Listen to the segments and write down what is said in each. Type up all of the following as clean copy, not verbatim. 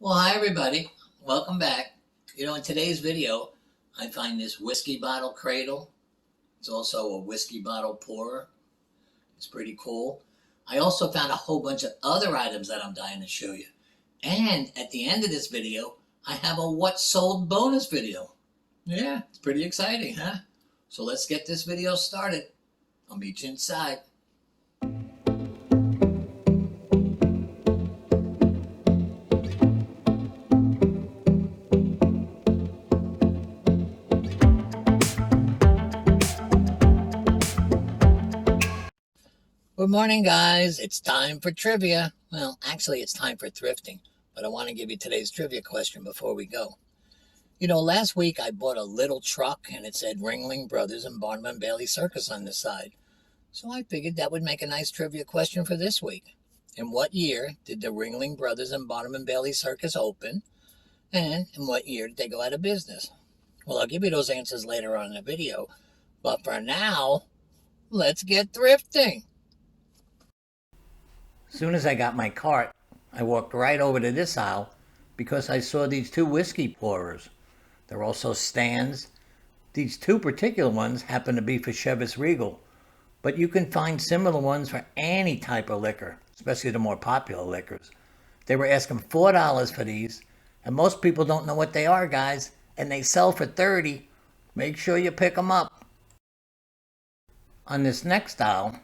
Well, hi everybody. Welcome back. In today's video, I find this whiskey bottle cradle. It's also a whiskey bottle pourer. It's pretty cool. I also found a whole bunch of other items that I'm dying to show you. And at the end of this video, I have a what sold bonus video. Yeah, it's pretty exciting, huh? So let's get this video started. I'll meet you inside. Good morning, guys. It's time for trivia. Well, actually, it's time for thrifting, but I want to give you today's trivia question before we go. Last week I bought a little truck and it said Ringling Brothers and Barnum and Bailey Circus on the side. So I figured that would make a nice trivia question for this week. In what year did the Ringling Brothers and Barnum and Bailey Circus open? And in what year did they go out of business? Well, I'll give you those answers later on in the video. But for now, let's get thrifting. As soon as I got my cart, I walked right over to this aisle because I saw these two whiskey pourers. They're also stands. These two particular ones happen to be for Chivas Regal, but you can find similar ones for any type of liquor, especially the more popular liquors. They were asking $4 for these, and most people don't know what they are, guys, and they sell for $30. Make sure you pick them up. On this next aisle,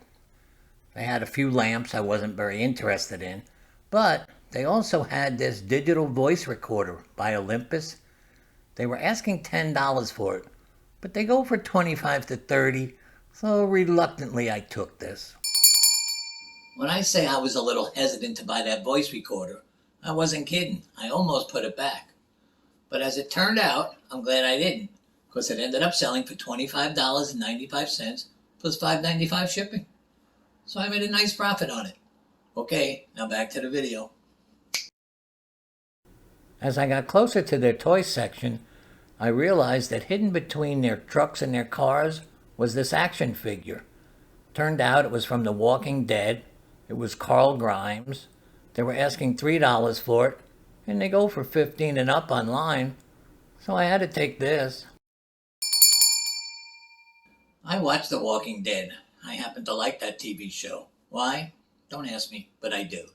they had a few lamps I wasn't very interested in, but they also had this digital voice recorder by Olympus. They were asking $10 for it, but they go for $25 to $30, so reluctantly I took this. When I say I was a little hesitant to buy that voice recorder, I wasn't kidding. I almost put it back. But as it turned out, I'm glad I didn't, because it ended up selling for $25.95 plus $5.95 shipping. So I made a nice profit on it. Okay, now back to the video. As I got closer to their toy section, I realized that hidden between their trucks and their cars was this action figure. Turned out it was from The Walking Dead. It was Carl Grimes. They were asking $3 for it, and they go for $15 and up online. So I had to take this. I watched The Walking Dead. I happen to like that TV show. Why? Don't ask me, but I do.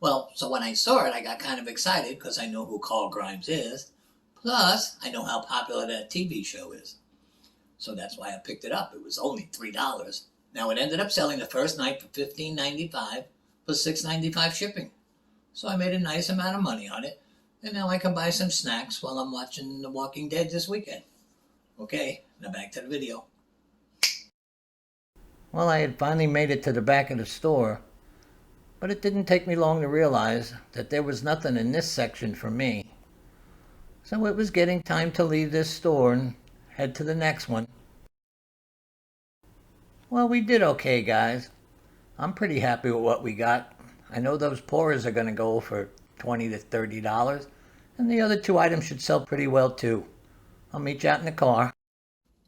Well, so when I saw it, I got kind of excited because I know who Carl Grimes is. Plus, I know how popular that TV show is. So that's why I picked it up. It was only $3. Now, it ended up selling the first night for $15.95 plus $6.95 shipping. So I made a nice amount of money on it. And now I can buy some snacks while I'm watching The Walking Dead this weekend. Okay, now back to the video. Well, I had finally made it to the back of the store, but it didn't take me long to realize that there was nothing in this section for me. So it was getting time to leave this store and head to the next one. Well, we did okay, guys. I'm pretty happy with what we got. I know those pourers are going to go for $20 to $30, and the other two items should sell pretty well too. I'll meet you out in the car.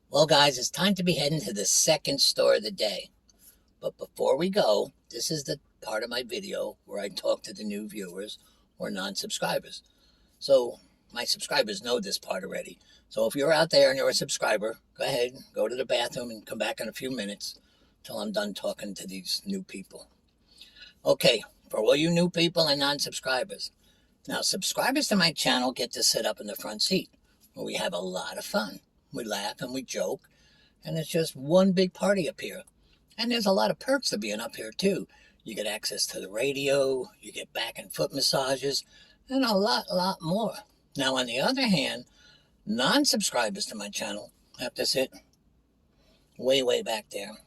Well, guys, it's time to be heading to the second store of the day. But before we go, this is the part of my video where I talk to the new viewers or non-subscribers. So my subscribers know this part already. So if you're out there and you're a subscriber, go ahead, go to the bathroom and come back in a few minutes till I'm done talking to these new people. Okay, for all you new people and non-subscribers. Now, subscribers to my channel get to sit up in the front seat where we have a lot of fun. We laugh and we joke, and it's just one big party up here. And there's a lot of perks to being up here, too. You get access to the radio, you get back and foot massages, and a lot more. Now, on the other hand, non-subscribers to my channel have to sit way back there.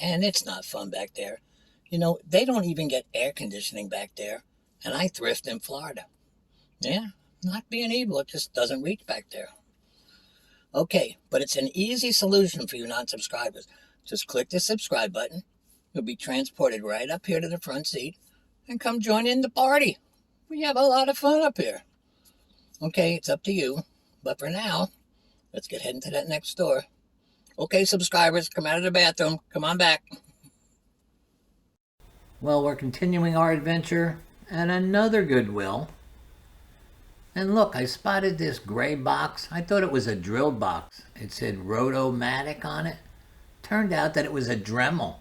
And it's not fun back there. They don't even get air conditioning back there, and I thrift in Florida. Yeah, not being evil, it just doesn't reach back there. Okay, but it's an easy solution for you non-subscribers. Just click the subscribe button. You'll be transported right up here to the front seat and come join in the party. We have a lot of fun up here. Okay, it's up to you. But for now, let's get heading to that next store. Okay, subscribers, come out of the bathroom. Come on back. Well, we're continuing our adventure at another Goodwill. And look, I spotted this gray box. I thought it was a drill box. It said Rotomatic on it. Turned out that it was a Dremel.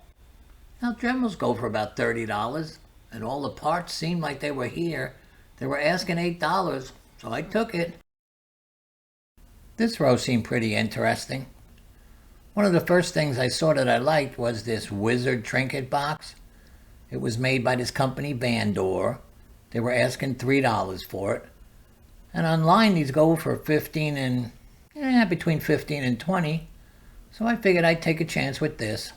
Now Dremels go for about $30, and all the parts seemed like they were here. They were asking $8, so I took it. This row seemed pretty interesting. One of the first things I saw that I liked was this Wizard trinket box. It was made by this company Bandor. They were asking $3 for it. And online these go for between 15 and 20. So I figured I'd take a chance with this.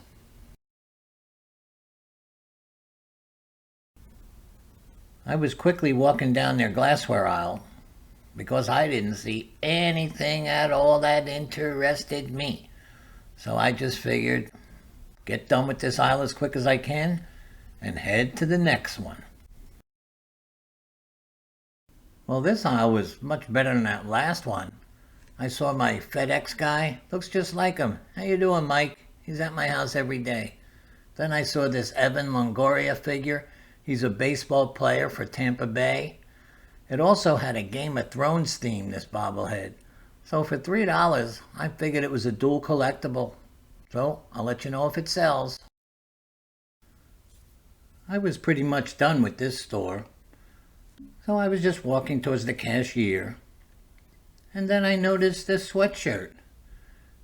I was quickly walking down their glassware aisle because I didn't see anything at all that interested me. So I just figured, get done with this aisle as quick as I can and head to the next one. Well, this aisle was much better than that last one. I saw my FedEx guy. Looks just like him. How you doing, Mike? He's at my house every day. Then I saw this Evan Longoria figure. He's a baseball player for Tampa Bay. It also had a Game of Thrones theme, this bobblehead. So for $3, I figured it was a dual collectible. So I'll let you know if it sells. I was pretty much done with this store. So I was just walking towards the cashier. And then I noticed this sweatshirt.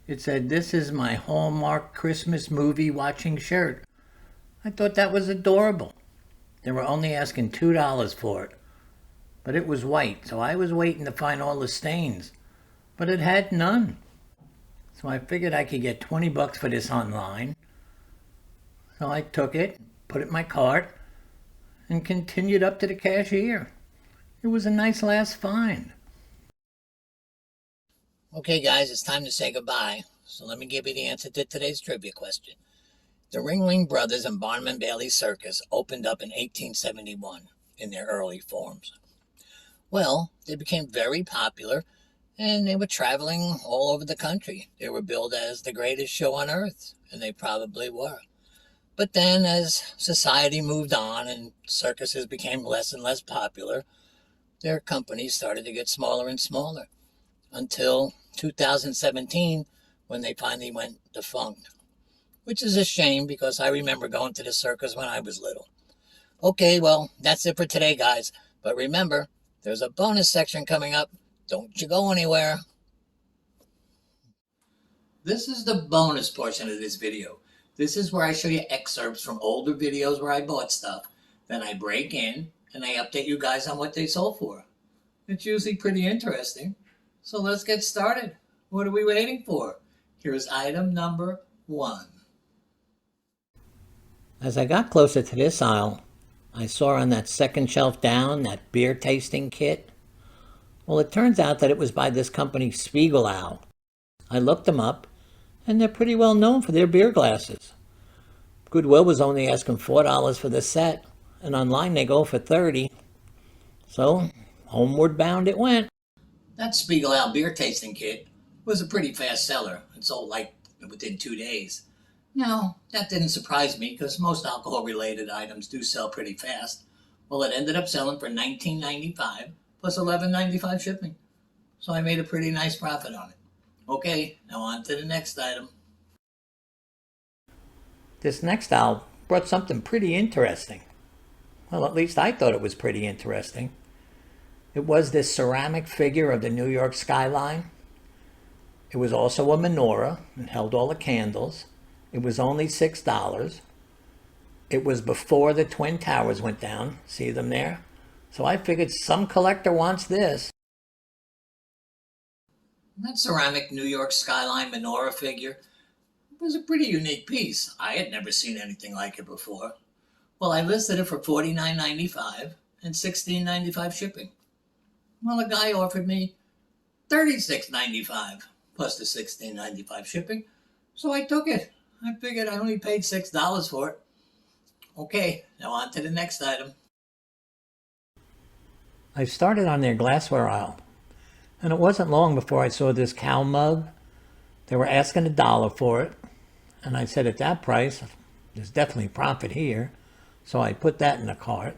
It said, "This is my Hallmark Christmas movie watching shirt." I thought that was adorable. They were only asking $2 for it. But it was white, so I was waiting to find all the stains. But it had none. So I figured I could get $20 for this online. So I took it, put it in my cart, and continued up to the cashier. It was a nice last find. Okay guys, it's time to say goodbye. So let me give you the answer to today's trivia question. The Ringling Brothers and Barnum and Bailey Circus opened up in 1871 in their early forms. Well, they became very popular and they were traveling all over the country. They were billed as the greatest show on earth, and they probably were. But then as society moved on and circuses became less and less popular, their companies started to get smaller and smaller until 2017 when they finally went defunct. Which is a shame because I remember going to the circus when I was little. Okay, well, that's it for today, guys. But remember, there's a bonus section coming up. Don't you go anywhere. This is the bonus portion of this video. This is where I show you excerpts from older videos where I bought stuff. Then I break in and I update you guys on what they sold for. It's usually pretty interesting. So let's get started. What are we waiting for? Here's item number 1. As I got closer to this aisle, I saw on that second shelf down that beer tasting kit. Well, it turns out that it was by this company Spiegelau. I looked them up, and they're pretty well known for their beer glasses. Goodwill was only asking $4 for the set, and online they go for $30. So, homeward bound it went. That Spiegelau beer tasting kit was a pretty fast seller. It sold like within 2 days. Now, that didn't surprise me because most alcohol-related items do sell pretty fast. Well, it ended up selling for $19.95 plus $11.95 shipping. So I made a pretty nice profit on it. Okay, now on to the next item. This next aisle brought something pretty interesting. Well, at least I thought it was pretty interesting. It was this ceramic figure of the New York skyline. It was also a menorah and held all the candles. It was only $6. It was before the Twin Towers went down. See them there? So I figured some collector wants this. That ceramic New York skyline menorah figure was a pretty unique piece. I had never seen anything like it before. Well, I listed it for $49.95 and $16.95 shipping. Well, a guy offered me $36.95 plus the $16.95 shipping, so I took it. I figured I only paid $6 for it. Okay, now on to the next item. I started on their glassware aisle, and it wasn't long before I saw this cow mug. They were asking $1 for it, and I said at that price, there's definitely profit here, so I put that in the cart.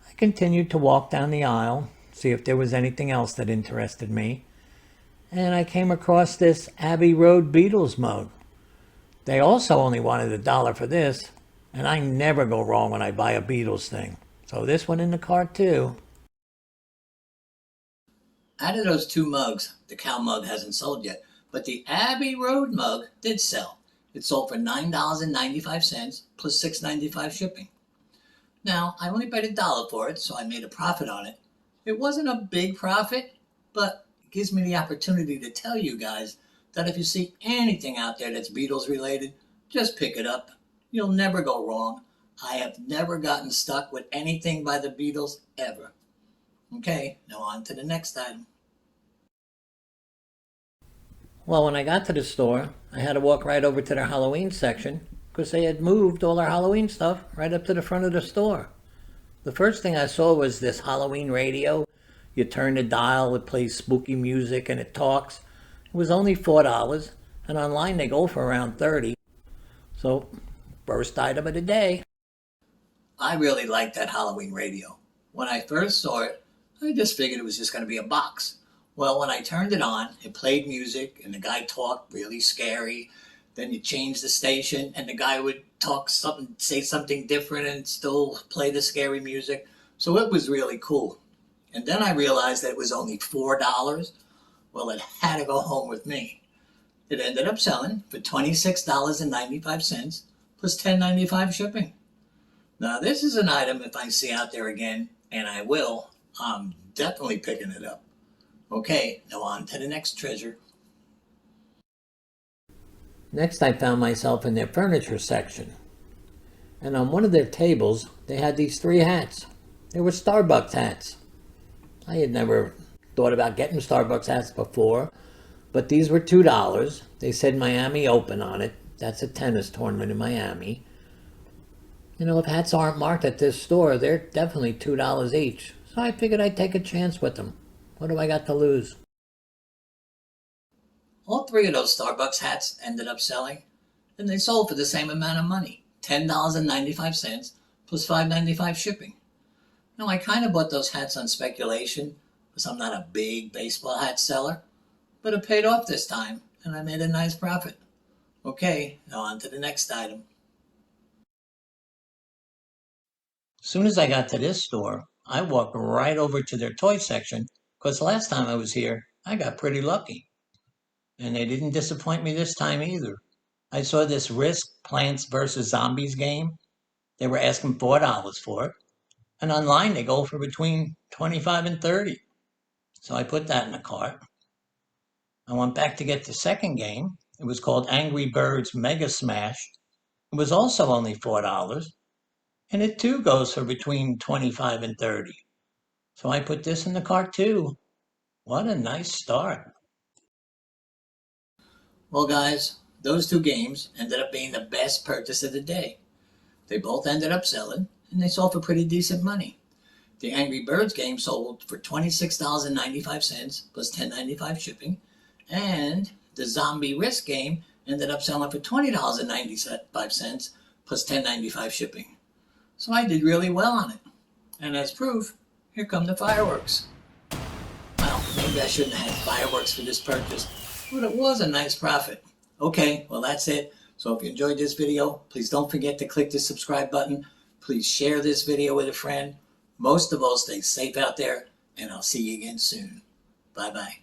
I continued to walk down the aisle, see if there was anything else that interested me. And I came across this Abbey Road Beatles mug. They also only wanted $1 for this, and I never go wrong when I buy a Beatles thing. So this went in the cart too. Out of those two mugs, the cow mug hasn't sold yet, but the Abbey Road mug did sell. It sold for $9.95 plus $6.95 shipping. Now, I only paid $1 for it, so I made a profit on it. It wasn't a big profit, but it gives me the opportunity to tell you guys that if you see anything out there that's Beatles related, just pick it up. You'll never go wrong. I have never gotten stuck with anything by the Beatles ever. Okay, now on to the next item. Well, when I got to the store, I had to walk right over to their Halloween section because they had moved all their Halloween stuff right up to the front of the store. The first thing I saw was this Halloween radio. You turn the dial, it plays spooky music, and it talks. It was only $4, and online they go for around $30. So, first item of the day. I really liked that Halloween radio. When I first saw it, I just figured it was just going to be a box. Well, when I turned it on, it played music, and the guy talked really scary. Then you change the station, and the guy would say something different, and still play the scary music. So it was really cool. And then I realized that it was only $4. Well, it had to go home with me. It ended up selling for $26.95 plus $10.95 shipping. Now, this is an item if I see out there again, and I will, I'm definitely picking it up. Okay, now on to the next treasure. Next, I found myself in their furniture section. And on one of their tables, they had these 3 hats. They were Starbucks hats. I had never thought about getting Starbucks hats before, but these were $2. They said Miami Open on it. That's a tennis tournament in Miami. You know, if hats aren't marked at this store, they're definitely $2 each. So I figured I'd take a chance with them. What do I got to lose? All 3 of those Starbucks hats ended up selling, and they sold for the same amount of money, $10.95 plus $5.95 shipping. Now, I kind of bought those hats on speculation because I'm not a big baseball hat seller, but it paid off this time, and I made a nice profit. Okay, now on to the next item. As soon as I got to this store, I walked right over to their toy section because last time I was here, I got pretty lucky. And they didn't disappoint me this time either. I saw this Risk Plants vs. Zombies game. They were asking $4 for it. And online they go for between $25 and $30. So I put that in the cart. I went back to get the second game. It was called Angry Birds Mega Smash. It was also only $4. And it too goes for between $25 and $30. So I put this in the cart too. What a nice start. Well, guys, those 2 games ended up being the best purchase of the day. They both ended up selling, and they sold for pretty decent money. The Angry Birds game sold for $26.95 plus $10.95 shipping, and the Zombie Risk game ended up selling for $20.95 plus $10.95 shipping. So I did really well on it. And as proof, here come the fireworks. Well, maybe I shouldn't have had fireworks for this purchase, but it was a nice profit. Okay, well that's it. So if you enjoyed this video, please don't forget to click the subscribe button. Please share this video with a friend. Most of all, stay safe out there, and I'll see you again soon. Bye-bye.